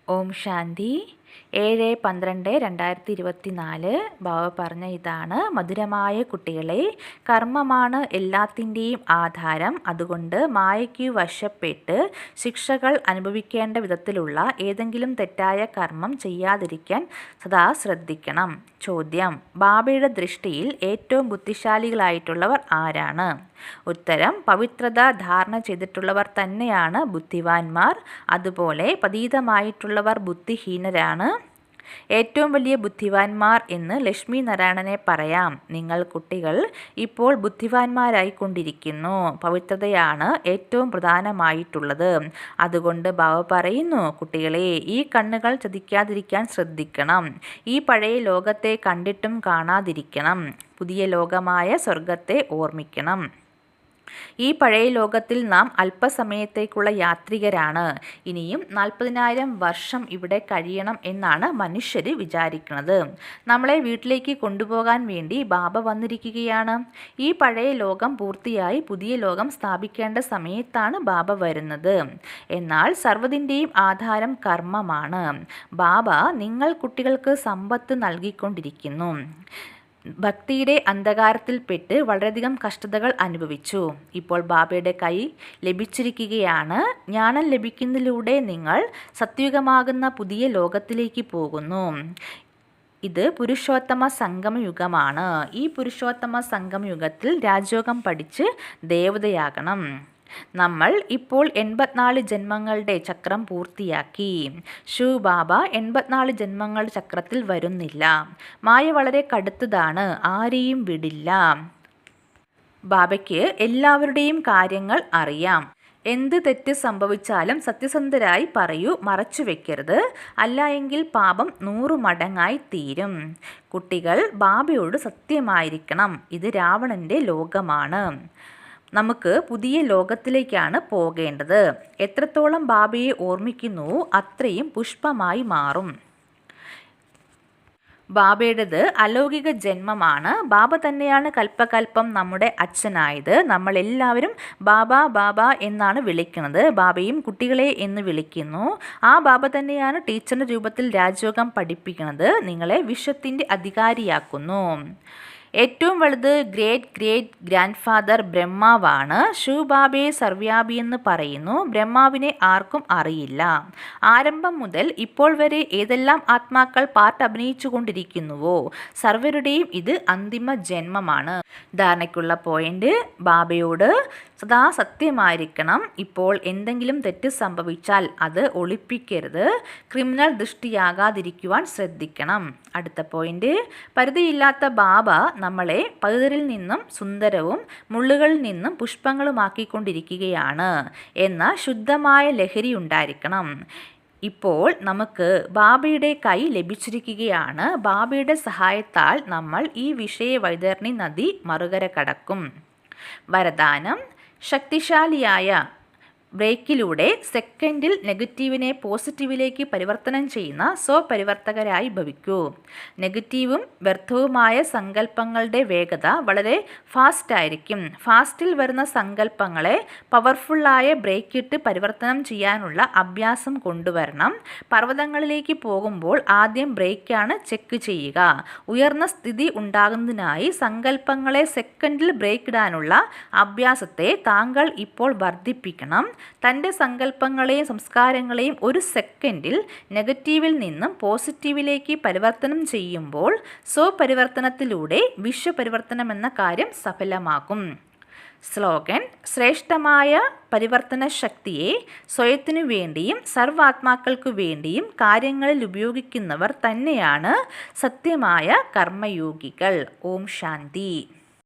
ഓം ശാന്തി. 7/12/2024 ബാബ പറഞ്ഞ ഇതാണ്: മധുരമായ കുട്ടികളെ, കർമ്മമാണ് എല്ലാത്തിൻ്റെയും ആധാരം. അതുകൊണ്ട് മായയ്ക്ക് വശപ്പെട്ട് ശിക്ഷകൾ അനുഭവിക്കേണ്ട വിധത്തിലുള്ള ഏതെങ്കിലും തെറ്റായ കർമ്മം ചെയ്യാതിരിക്കാൻ സദാ ശ്രദ്ധിക്കണം. ചോദ്യം: ബാബയുടെ ദൃഷ്ടിയിൽ ഏറ്റവും ബുദ്ധിശാലികളായിട്ടുള്ളവർ ആരാണ്? ഉത്തരം: പവിത്രത ധാരണ ചെയ്തിട്ടുള്ളവർ തന്നെയാണ് ബുദ്ധിവാന്മാർ. അതുപോലെ പതീതമായിട്ടുള്ളവർ ബുദ്ധിഹീനരാണ്. ഏറ്റവും വലിയ ബുദ്ധിവാന്മാർ എന്ന് ലക്ഷ്മി നാരായണനെ പറയാം. നിങ്ങൾ കുട്ടികൾ ഇപ്പോൾ ബുദ്ധിവാന്മാരായിക്കൊണ്ടിരിക്കുന്നു. പവിത്രതയാണ് ഏറ്റവും പ്രധാനമായിട്ടുള്ളത്. അതുകൊണ്ട് ബാബ പറയുന്നു, കുട്ടികളെ, ഈ കണ്ണുകൾ ചതിക്കാതിരിക്കാൻ ശ്രദ്ധിക്കണം. ഈ പഴയ ലോകത്തെ കണ്ടിട്ടും കാണാതിരിക്കണം. പുതിയ ലോകമായ സ്വർഗത്തെ ഓർമ്മിക്കണം. ഈ പഴയ ലോകത്തിൽ നാം അല്പസമയത്തേക്കുള്ള യാത്രികരാണ്. ഇനിയും 40,000 വർഷം ഇവിടെ കഴിയണം എന്നാണ് മനുഷ്യർ വിചാരിക്കുന്നത്. നമ്മളെ വീട്ടിലേക്ക് കൊണ്ടുപോകാൻ വേണ്ടി ബാബ വന്നിരിക്കുകയാണ്. ഈ പഴയ ലോകം പൂർത്തിയായി പുതിയ ലോകം സ്ഥാപിക്കേണ്ട സമയത്താണ് ബാബ വരുന്നത്. എന്നാൽ സർവ്വതിൻ്റെയും ആധാരം കർമ്മമാണ്. ബാബ നിങ്ങൾ കുട്ടികൾക്ക് സമ്പത്ത് നൽകിക്കൊണ്ടിരിക്കുന്നു. ഭക്തിയുടെ അന്ധകാരത്തിൽപ്പെട്ട് വളരെയധികം കഷ്ടതകൾ അനുഭവിച്ചു. ഇപ്പോൾ ബാബയുടെ കൈ ലഭിച്ചിരിക്കുകയാണ്. ജ്ഞാനം ലഭിക്കുന്നതിലൂടെ നിങ്ങൾ സത്യുഗമാകുന്ന പുതിയ ലോകത്തിലേക്ക് പോകുന്നു. ഇത് പുരുഷോത്തമ സംഗമയുഗമാണ്. ഈ പുരുഷോത്തമ സംഗമയുഗത്തിൽ രാജയോഗം പഠിച്ച് ദേവതയാകണം. നമ്മൾ ഇപ്പോൾ 84 ജന്മങ്ങളുടെ ചക്രം പൂർത്തിയാക്കി. ശിവ് ബാബ 84 ജന്മങ്ങളുടെ ചക്രത്തിൽ വരുന്നില്ല. മായ വളരെ കടുത്തതാണ്, ആരെയും വിടില്ല. ബാബയ്ക്ക് എല്ലാവരുടെയും കാര്യങ്ങൾ അറിയാം. എന്ത് തെറ്റ് സംഭവിച്ചാലും സത്യസന്ധരായി പറയൂ, മറച്ചു വെക്കരുത്. അല്ല എങ്കിൽ പാപം 100 മടങ്ങായി തീരും. കുട്ടികൾ ബാബയോട് സത്യമായിരിക്കണം. ഇത് രാവണൻ്റെ ലോകമാണ്. നമുക്ക് പുതിയ ലോകത്തിലേക്കാണ് പോകേണ്ടത്. എത്രത്തോളം ബാബയെ ഓർമ്മിക്കുന്നുവോ അത്രയും പുഷ്പമായി മാറും. ബാബയുടേത് അലൗകിക ജന്മമാണ്. ബാബ തന്നെയാണ് കൽപ്പകൽപ്പം നമ്മുടെ അച്ഛനായത്. നമ്മളെല്ലാവരും ബാബ ബാബ എന്നാണ് വിളിക്കുന്നത്. ബാബയും കുട്ടികളെ എന്ന് വിളിക്കുന്നു. ആ ബാബ തന്നെയാണ് ടീച്ചറിൻ്റെ രൂപത്തിൽ രാജയോഗം പഠിപ്പിക്കുന്നത്. നിങ്ങളെ വിശ്വത്തിൻ്റെ അധികാരിയാക്കുന്നു. ഏറ്റവും വലുത് ഗ്രേറ്റ് ഗ്രാൻഡ് ഫാദർ ബ്രഹ്മാവാണ്. ശിവ് ബാബയെ സർവ്യാപി എന്ന് പറയുന്നു. ബ്രഹ്മാവിനെ ആർക്കും അറിയില്ല. ആരംഭം മുതൽ ഇപ്പോൾ വരെ ഏതെല്ലാം ആത്മാക്കൾ പാർട്ട് അഭിനയിച്ചു കൊണ്ടിരിക്കുന്നുവോ സർവരുടെയും ഇത് അന്തിമ ജന്മമാണ്. ധാരണയ്ക്കുള്ള പോയിന്റ്: ബാബയോട് സദാ സത്യമായിരിക്കണം. ഇപ്പോൾ എന്തെങ്കിലും തെറ്റ് സംഭവിച്ചാൽ അത് ഒളിപ്പിക്കരുത്. ക്രിമിനൽ ദൃഷ്ടിയാകാതിരിക്കുവാൻ ശ്രദ്ധിക്കണം. അടുത്ത പോയിന്റ്: പരിധിയില്ലാത്ത ബാബ നമ്മളെ പഴുതരിൽ നിന്നും സുന്ദരവും മുള്ളുകളിൽ നിന്നും പുഷ്പങ്ങളുമാക്കിക്കൊണ്ടിരിക്കുകയാണ് എന്ന ശുദ്ധമായ ലഹരി ഉണ്ടായിരിക്കണം. ഇപ്പോൾ നമുക്ക് ബാബയുടെ കൈ ലഭിച്ചിരിക്കുകയാണ്. ബാബയുടെ സഹായത്താൽ നമ്മൾ ഈ വിഷയ വൈതരണി നദി മറുകര കടക്കും. വരദാനം: ശക്തിശാലിയായ ബ്രേക്കിലൂടെ സെക്കൻഡിൽ നെഗറ്റീവിനെ പോസിറ്റീവിലേക്ക് പരിവർത്തനം ചെയ്യുന്ന സ്വപരിവർത്തകരായി ഭവിക്കൂ. നെഗറ്റീവും വ്യർത്ഥവുമായ സങ്കല്പങ്ങളുടെ വേഗത വളരെ ഫാസ്റ്റായിരിക്കും. ഫാസ്റ്റിൽ വരുന്ന സങ്കല്പങ്ങളെ പവർഫുള്ളായ ബ്രേക്കിട്ട് പരിവർത്തനം ചെയ്യാനുള്ള അഭ്യാസം കൊണ്ടുവരണം. പർവ്വതങ്ങളിലേക്ക് പോകുമ്പോൾ ആദ്യം ബ്രേക്കാണ് ചെക്ക് ചെയ്യുക. ഉയർന്ന സ്ഥിതി ഉണ്ടാകുന്നതിനായി സങ്കല്പങ്ങളെ സെക്കൻഡിൽ ബ്രേക്ക് ഇടാനുള്ള അഭ്യാസത്തെ താങ്കൾ ഇപ്പോൾ വർദ്ധിപ്പിക്കണം. തൻ്റെ സങ്കല്പങ്ങളെയും സംസ്കാരങ്ങളെയും ഒരു സെക്കൻഡിൽ നെഗറ്റീവിൽ നിന്നും പോസിറ്റീവിലേക്ക് പരിവർത്തനം ചെയ്യുമ്പോൾ സ്വപരിവർത്തനത്തിലൂടെ വിശ്വപരിവർത്തനം എന്ന കാര്യം സഫലമാകും. സ്ലോഗൻ: ശ്രേഷ്ഠമായ പരിവർത്തന ശക്തിയെ സ്വയത്തിനു വേണ്ടിയും സർവാത്മാക്കൾക്കു വേണ്ടിയും കാര്യങ്ങളിൽ ഉപയോഗിക്കുന്നവർ തന്നെയാണ് സത്യമായ കർമ്മയോഗികൾ. ഓം ശാന്തി.